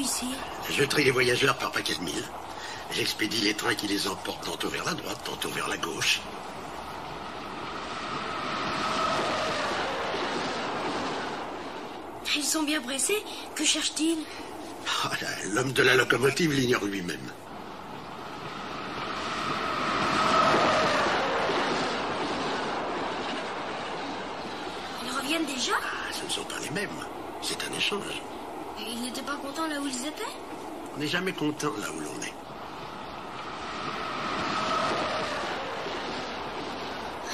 ici? Je trie les voyageurs par paquet de mille. J'expédie les trains qui les emportent tantôt vers la droite, tantôt vers la gauche. Ils sont bien pressés. Que cherchent-ils? Oh là, l'homme de la locomotive l'ignore lui-même. Ils reviennent déjà? Ah, ce ne sont pas les mêmes. C'est un échange. Et ils n'étaient pas contents là où ils étaient? On n'est jamais content là où l'on est.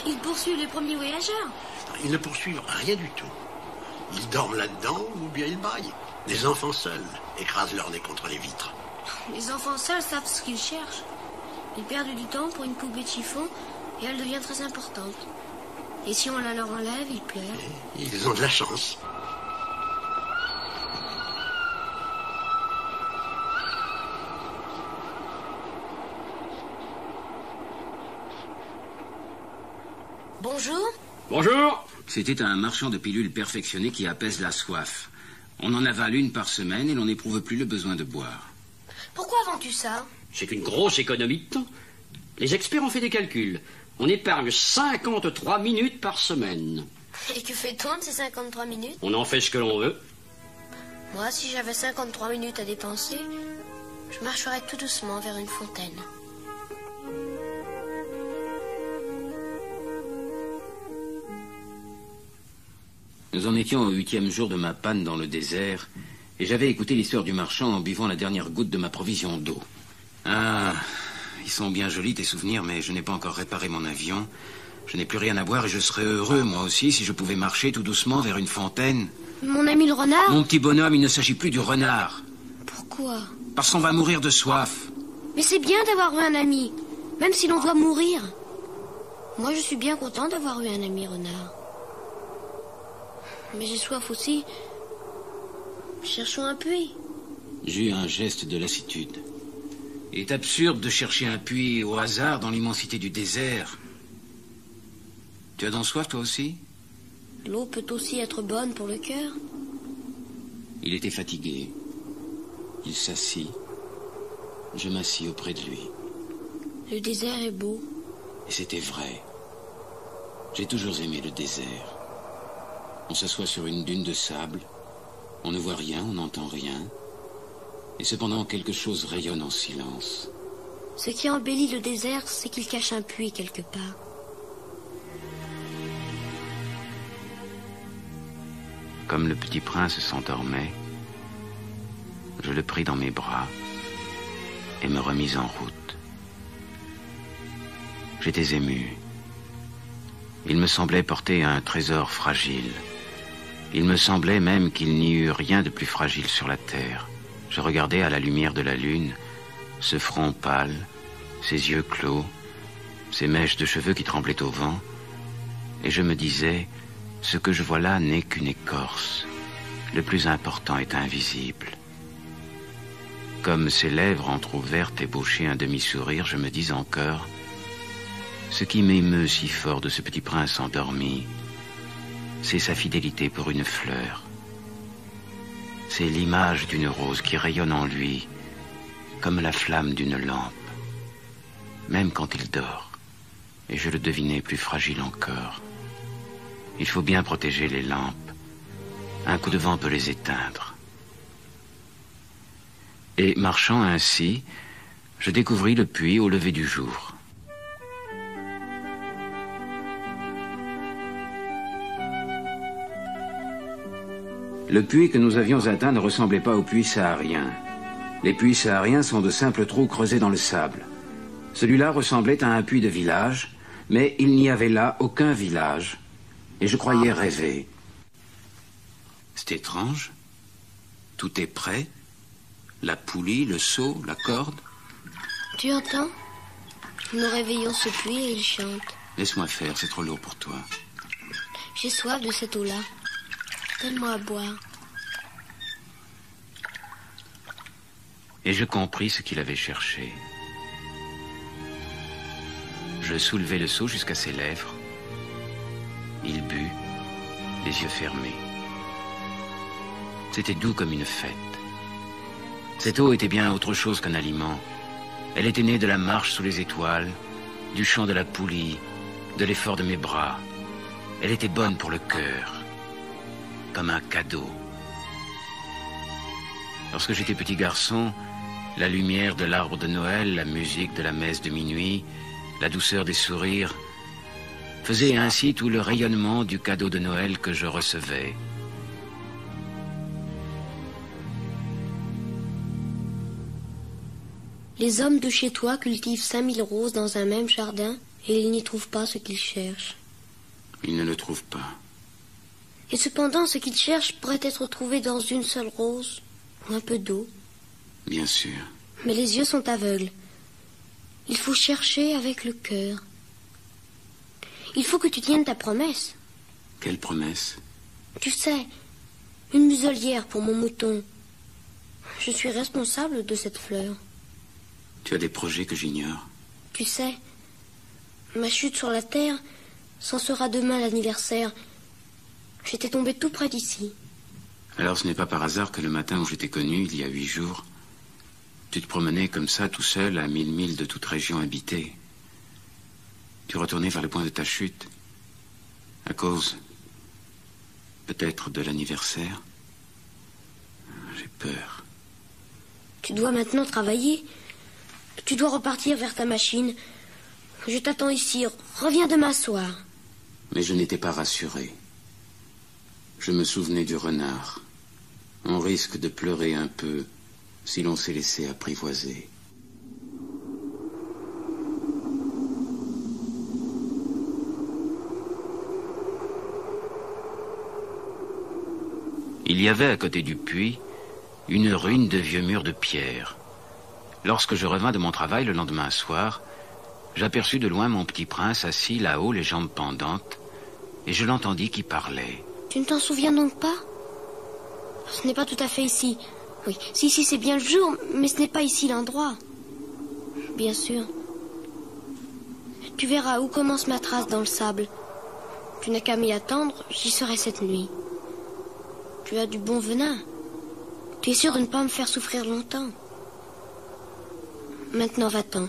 Ils poursuivent les premiers voyageurs. Ils ne poursuivent rien du tout. Ils dorment là-dedans ou bien ils braillent. Les enfants seuls écrasent leur nez contre les vitres. Les enfants seuls savent ce qu'ils cherchent. Ils perdent du temps pour une poupée de chiffon et elle devient très importante. Et si on la leur enlève, ils pleurent. Et ils ont de la chance. Bonjour. Bonjour. C'était un marchand de pilules perfectionnées qui apaise la soif. On en avale une par semaine et l'on n'éprouve plus le besoin de boire. Pourquoi vends-tu ça? C'est une grosse économie de temps. Les experts ont fait des calculs. On épargne 53 minutes par semaine. Et que fait-on de ces 53 minutes? On en fait ce que l'on veut. Moi, si j'avais 53 minutes à dépenser, je marcherais tout doucement vers une fontaine. Nous en étions au 8e jour de ma panne dans le désert, et j'avais écouté l'histoire du marchand en buvant la dernière goutte de ma provision d'eau. Ah, ils sont bien jolis tes souvenirs, mais je n'ai pas encore réparé mon avion. Je n'ai plus rien à boire et je serais heureux, moi aussi, si je pouvais marcher tout doucement vers une fontaine. Mon ami le renard? Mon petit bonhomme, il ne s'agit plus du renard. Pourquoi? Parce qu'on va mourir de soif. Mais c'est bien d'avoir eu un ami, même si l'on doit mourir. Moi, je suis bien content d'avoir eu un ami renard. Mais j'ai soif aussi. Cherchons un puits. J'ai eu un geste de lassitude. Il est absurde de chercher un puits au hasard dans l'immensité du désert. Tu as donc soif, toi aussi? L'eau peut aussi être bonne pour le cœur. Il était fatigué. Il s'assit. Je m'assis auprès de lui. Le désert est beau. Et c'était vrai. J'ai toujours aimé le désert. On s'assoit sur une dune de sable. On ne voit rien, on n'entend rien. Et cependant, quelque chose rayonne en silence. Ce qui embellit le désert, c'est qu'il cache un puits quelque part. Comme le petit prince s'endormait, je le pris dans mes bras et me remis en route. J'étais ému. Il me semblait porter un trésor fragile. Il me semblait même qu'il n'y eût rien de plus fragile sur la terre. Je regardais à la lumière de la lune ce front pâle, ses yeux clos, ses mèches de cheveux qui tremblaient au vent, et je me disais, ce que je vois là n'est qu'une écorce. Le plus important est invisible. Comme ses lèvres entr'ouvertes ébauchaient un demi-sourire, je me dis encore, ce qui m'émeut si fort de ce petit prince endormi, c'est sa fidélité pour une fleur. C'est l'image d'une rose qui rayonne en lui, comme la flamme d'une lampe, même quand il dort, et je le devinais plus fragile encore. Il faut bien protéger les lampes. Un coup de vent peut les éteindre. Et marchant ainsi, je découvris le puits au lever du jour. Le puits que nous avions atteint ne ressemblait pas aux puits sahariens. Les puits sahariens sont de simples trous creusés dans le sable. Celui-là ressemblait à un puits de village, mais il n'y avait là aucun village, et je croyais rêver. C'est étrange. Tout est prêt. La poulie, le seau, la corde. Tu entends? Nous réveillons ce puits et il chante. Laisse-moi faire, c'est trop lourd pour toi. J'ai soif de cette eau-là. Donne-moi à boire. Et je compris ce qu'il avait cherché. Je soulevai le seau jusqu'à ses lèvres. Il but, les yeux fermés. C'était doux comme une fête. Cette eau était bien autre chose qu'un aliment. Elle était née de la marche sous les étoiles, du chant de la poulie, de l'effort de mes bras. Elle était bonne pour le cœur, comme un cadeau. Lorsque j'étais petit garçon, la lumière de l'arbre de Noël, la musique de la messe de minuit, la douceur des sourires, faisaient ainsi tout le rayonnement du cadeau de Noël que je recevais. Les hommes de chez toi cultivent 5000 roses dans un même jardin et ils n'y trouvent pas ce qu'ils cherchent. Ils ne le trouvent pas. Et cependant, ce qu'ils cherchent pourrait être trouvé dans une seule rose ou un peu d'eau. Bien sûr. Mais les yeux sont aveugles. Il faut chercher avec le cœur. Il faut que tu tiennes ta promesse. Quelle promesse? Tu sais, une muselière pour mon mouton. Je suis responsable de cette fleur. Tu as des projets que j'ignore. Tu sais, ma chute sur la terre, c'en sera demain l'anniversaire. J'étais tombé tout près d'ici. Alors ce n'est pas par hasard que le matin où je t'ai connu, il y a 8 jours, tu te promenais comme ça, tout seul, à 1000 milles de toute région habitée. Tu retournais vers le point de ta chute, à cause, peut-être, de l'anniversaire. J'ai peur. Tu dois maintenant travailler. Tu dois repartir vers ta machine. Je t'attends ici. Reviens demain soir. Mais je n'étais pas rassuré. Je me souvenais du renard. On risque de pleurer un peu si l'on s'est laissé apprivoiser. Il y avait à côté du puits une ruine de vieux murs de pierre. Lorsque je revins de mon travail le lendemain soir, j'aperçus de loin mon petit prince assis là-haut, les jambes pendantes, et je l'entendis qui parlait. Tu ne t'en souviens donc pas? Ce n'est pas tout à fait ici. Oui, si, c'est bien le jour, mais ce n'est pas ici l'endroit. Bien sûr. Tu verras où commence ma trace dans le sable. Tu n'as qu'à m'y attendre, j'y serai cette nuit. Tu as du bon venin. Tu es sûr de ne pas me faire souffrir longtemps. Maintenant, va-t'en.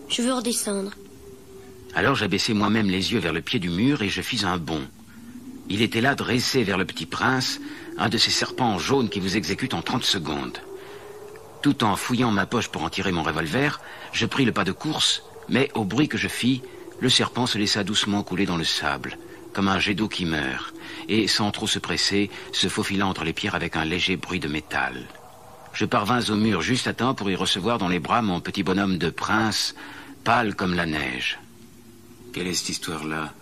Je veux redescendre. Alors j'abaissai moi-même les yeux vers le pied du mur et je fis un bond. Il était là, dressé vers le petit prince, un de ces serpents jaunes qui vous exécutent en 30 secondes. Tout en fouillant ma poche pour en tirer mon revolver, je pris le pas de course, mais au bruit que je fis, le serpent se laissa doucement couler dans le sable, comme un jet d'eau qui meurt, et sans trop se presser, se faufila entre les pierres avec un léger bruit de métal. Je parvins au mur juste à temps pour y recevoir dans les bras mon petit bonhomme de prince, pâle comme la neige. Quelle est cette histoire-là?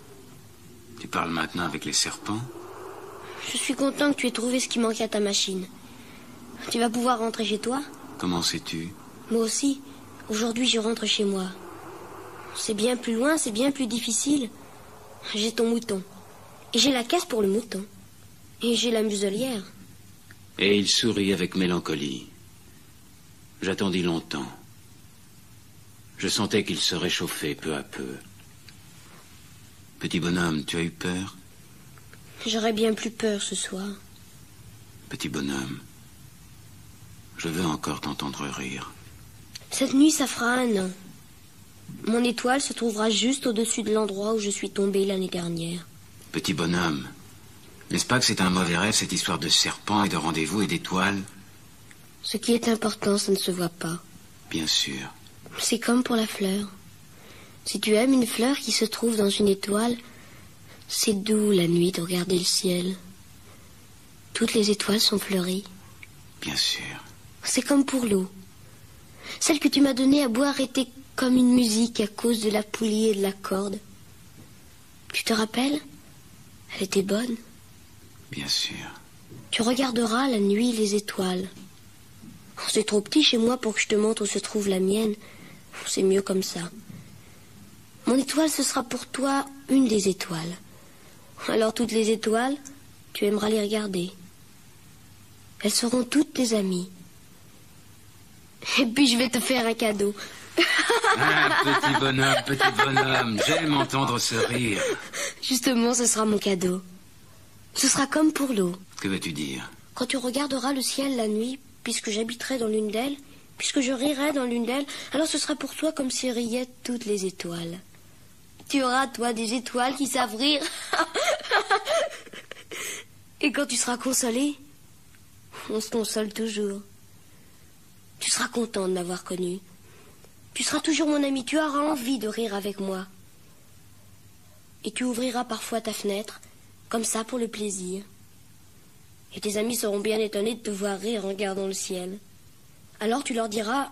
Tu parles maintenant avec les serpents? Je suis content que tu aies trouvé ce qui manquait à ta machine. Tu vas pouvoir rentrer chez toi? Comment sais-tu? Moi aussi. Aujourd'hui, je rentre chez moi. C'est bien plus loin, c'est bien plus difficile. J'ai ton mouton. Et j'ai la caisse pour le mouton. Et j'ai la muselière. Et il sourit avec mélancolie. J'attendis longtemps. Je sentais qu'il se réchauffait peu à peu. Petit bonhomme, tu as eu peur? J'aurais bien plus peur ce soir. Petit bonhomme, je veux encore t'entendre rire. Cette nuit, ça fera 1 an. Mon étoile se trouvera juste au-dessus de l'endroit où je suis tombée l'année dernière. Petit bonhomme, n'est-ce pas que c'est un mauvais rêve, cette histoire de serpent et de rendez-vous et d'étoiles? Ce qui est important, ça ne se voit pas. Bien sûr. C'est comme pour la fleur. Si tu aimes une fleur qui se trouve dans une étoile, c'est doux la nuit de regarder le ciel. Toutes les étoiles sont fleuries. Bien sûr. C'est comme pour l'eau. Celle que tu m'as donnée à boire était comme une musique à cause de la poulie et de la corde. Tu te rappelles? Elle était bonne. Bien sûr. Tu regarderas la nuit les étoiles. C'est trop petit chez moi pour que je te montre où se trouve la mienne. C'est mieux comme ça. Mon étoile, ce sera pour toi une des étoiles. Alors toutes les étoiles, tu aimeras les regarder. Elles seront toutes tes amies. Et puis je vais te faire un cadeau. Ah, petit bonhomme, j'aime entendre ce rire. Justement, ce sera mon cadeau. Ce sera comme pour l'eau. Que veux-tu dire? Quand tu regarderas le ciel la nuit, puisque j'habiterai dans l'une d'elles, puisque je rirai dans l'une d'elles, alors ce sera pour toi comme si riaient toutes les étoiles. Tu auras, toi, des étoiles qui savent rire. Et quand tu seras consolé, on se console toujours. Tu seras content de m'avoir connu. Tu seras toujours mon ami, tu auras envie de rire avec moi. Et tu ouvriras parfois ta fenêtre, comme ça pour le plaisir. Et tes amis seront bien étonnés de te voir rire en regardant le ciel. Alors tu leur diras,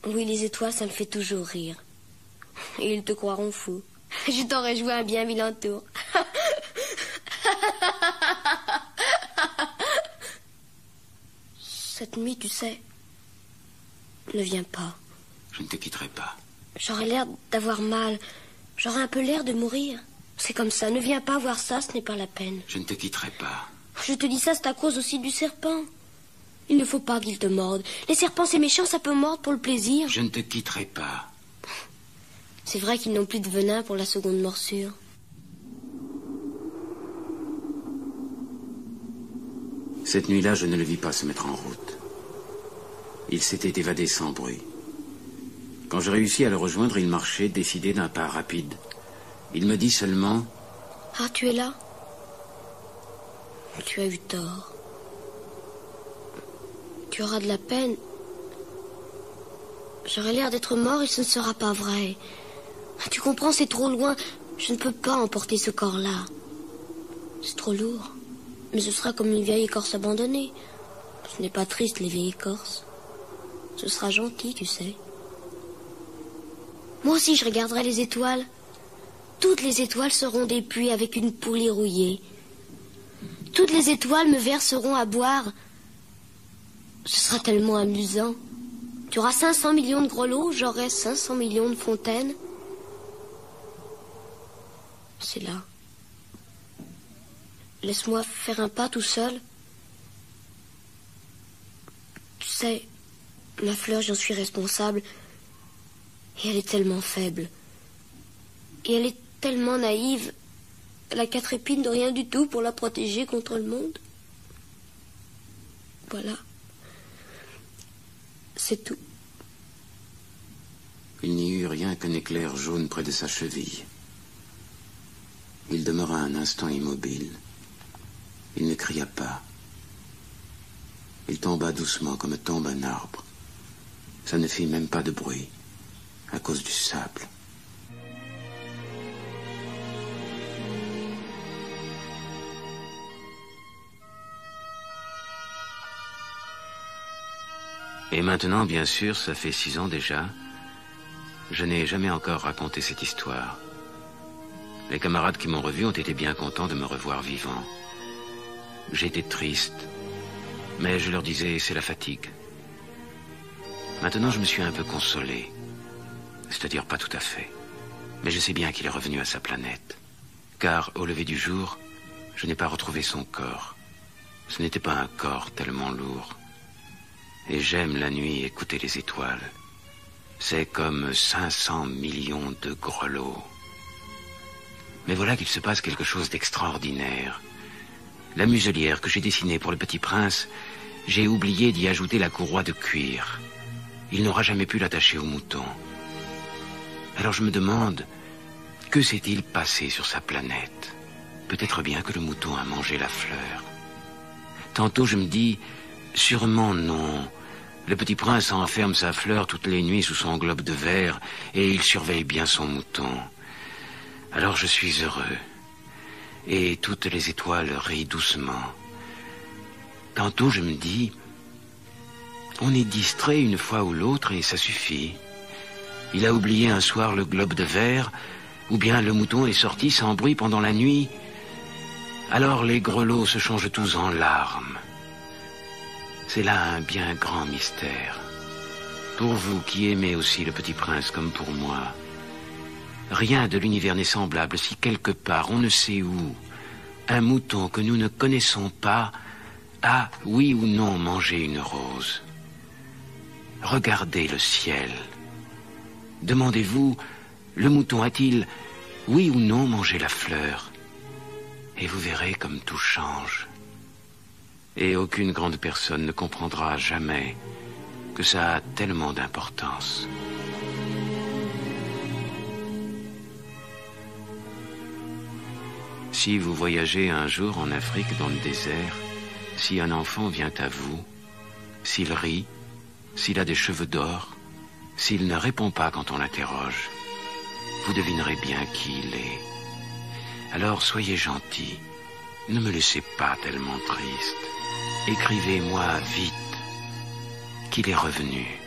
oui, les étoiles, ça me fait toujours rire. Et ils te croiront fou. Je t'aurais joué un bien vilain tour. Cette nuit, tu sais, ne viens pas. Je ne te quitterai pas. J'aurais l'air d'avoir mal. J'aurais un peu l'air de mourir. C'est comme ça, ne viens pas voir ça, ce n'est pas la peine. Je ne te quitterai pas. Je te dis ça, c'est à cause aussi du serpent. Il ne faut pas qu'il te morde. Les serpents, c'est méchant, ça peut mordre pour le plaisir. Je ne te quitterai pas. C'est vrai qu'ils n'ont plus de venin pour la seconde morsure. Cette nuit-là, je ne le vis pas se mettre en route. Il s'était évadé sans bruit. Quand je réussis à le rejoindre, il marchait, décidé d'un pas rapide. Il me dit seulement... Ah, tu es là? Tu as eu tort. Tu auras de la peine. J'aurai l'air d'être mort et ce ne sera pas vrai. Tu comprends, c'est trop loin. Je ne peux pas emporter ce corps-là. C'est trop lourd. Mais ce sera comme une vieille écorce abandonnée. Ce n'est pas triste, les vieilles écorces. Ce sera gentil, tu sais. Moi aussi, je regarderai les étoiles. Toutes les étoiles seront des puits avec une poulie rouillée. Toutes les étoiles me verseront à boire. Ce sera tellement amusant. Tu auras 500 millions de grelots, j'aurai 500 millions de fontaines. C'est là. Laisse-moi faire un pas tout seul. Tu sais, ma fleur, j'en suis responsable. Et elle est tellement faible. Et elle est tellement naïve. Elle a 4 épines de rien du tout pour la protéger contre le monde. Voilà. C'est tout. Il n'y eut rien qu'un éclair jaune près de sa cheville. Il demeura un instant immobile. Il ne cria pas. Il tomba doucement comme tombe un arbre. Ça ne fit même pas de bruit, à cause du sable. Et maintenant, bien sûr, ça fait 6 ans déjà, je n'ai jamais encore raconté cette histoire. Les camarades qui m'ont revu ont été bien contents de me revoir vivant. J'étais triste, mais je leur disais, c'est la fatigue. Maintenant, je me suis un peu consolé. C'est-à-dire pas tout à fait. Mais je sais bien qu'il est revenu à sa planète. Car, au lever du jour, je n'ai pas retrouvé son corps. Ce n'était pas un corps tellement lourd. Et j'aime la nuit écouter les étoiles. C'est comme 500 millions de grelots. Mais voilà qu'il se passe quelque chose d'extraordinaire. La muselière que j'ai dessinée pour le petit prince, j'ai oublié d'y ajouter la courroie de cuir. Il n'aura jamais pu l'attacher au mouton. Alors je me demande, que s'est-il passé sur sa planète? Peut-être bien que le mouton a mangé la fleur. Tantôt je me dis, sûrement non. Le petit prince enferme sa fleur toutes les nuits sous son globe de verre et il surveille bien son mouton. Alors je suis heureux. Et toutes les étoiles rient doucement. Tantôt je me dis, on est distrait une fois ou l'autre et ça suffit. Il a oublié un soir le globe de verre, ou bien le mouton est sorti sans bruit pendant la nuit. Alors les grelots se changent tous en larmes. C'est là un bien grand mystère. Pour vous qui aimez aussi le petit prince comme pour moi, rien de l'univers n'est semblable si quelque part, on ne sait où, un mouton que nous ne connaissons pas a, oui ou non, mangé une rose. Regardez le ciel. Demandez-vous, le mouton a-t-il, oui ou non, mangé la fleur? Et vous verrez comme tout change. Et aucune grande personne ne comprendra jamais que ça a tellement d'importance. Si vous voyagez un jour en Afrique dans le désert, si un enfant vient à vous, s'il rit, s'il a des cheveux d'or, s'il ne répond pas quand on l'interroge, vous devinerez bien qui il est. Alors soyez gentil, ne me laissez pas tellement triste. Écrivez-moi vite qu'il est revenu.